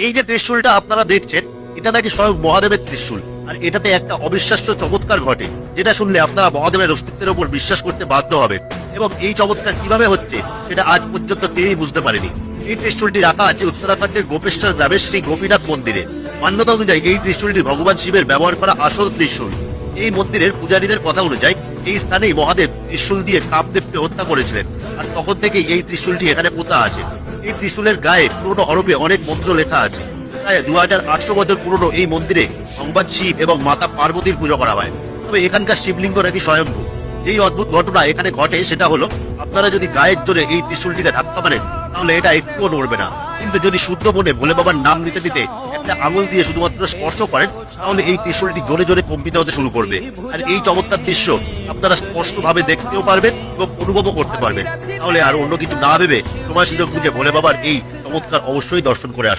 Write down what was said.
এই যে ত্রিশূলটা আপনারা দেখছেন, এটা নাকি স্বয়ং মহাদেবের ত্রিশূল। আর এটাতে একটা অবিশ্বাস্য চমৎকার ঘটে, যেটা শুনলে আপনারা মহাদেবের অস্তিত্বের উপর বিশ্বাস করতে বাধ্য হবেন। এবং এই চমৎকার কিভাবে হচ্ছে সেটা আজ পর্যন্ত কেউই বুঝতে পারেনি। এই ত্রিশূলটি রাখা আছে উত্তরাখণ্ডের গোপেশ্বর গ্রামের শ্রী গোপীনাথ মন্দিরে। মান্যতা অনুযায়ী এই ত্রিশূলটি ভগবান শিবের ব্যবহার করা আসল ত্রিশূল। এই মন্দিরের পূজারীদের কথা অনুযায়ী এই স্থানেই মহাদেব ত্রিশূল দিয়ে কামদেবকে হত্যা করেছিলেন। আর তখন থেকেই এই ত্রিশূলটি এখানে পোতা আছে। এই ত্রিশূলের গায়ে পুরনো অরূপে অনেক মন্ত্র লেখা আছে। প্রায় 2800 বছর পুরনো এই মন্দিরে ভগবান শিব এবং মাতা পার্বতীর পুজো করা হয়। তবে এখানকার শিবলিঙ্গ নাকি স্বয়ম্ভু। যেই অদ্ভুত ঘটনা এখানে ঘটে সেটা হলো, আপনারা যদি গায়ের জোরে এই ত্রিশূলটিকে ধাক্কা মারেন তাহলে এটা একটুও নড়বে না। কিন্তু যদি শুদ্ধ মনে ভোলে বাবার নাম নিতে নিতে একটা আঙুল দিয়ে শুধুমাত্র স্পর্শ করেন তাহলে এই ত্রিশূলটি জোরে জোরে কম্পিত হতে শুরু করবে। আর এই চমৎকার দৃশ্য আপনারা স্পষ্টভাবে দেখতেও পারবেন এবং অনুভবও করতে পারবেন। তাহলে আর অন্য কিছু না ভেবে সময় সুযোগ বুঝে ভোলে বাবার এই চমৎকার অবশ্যই দর্শন করে আসুন।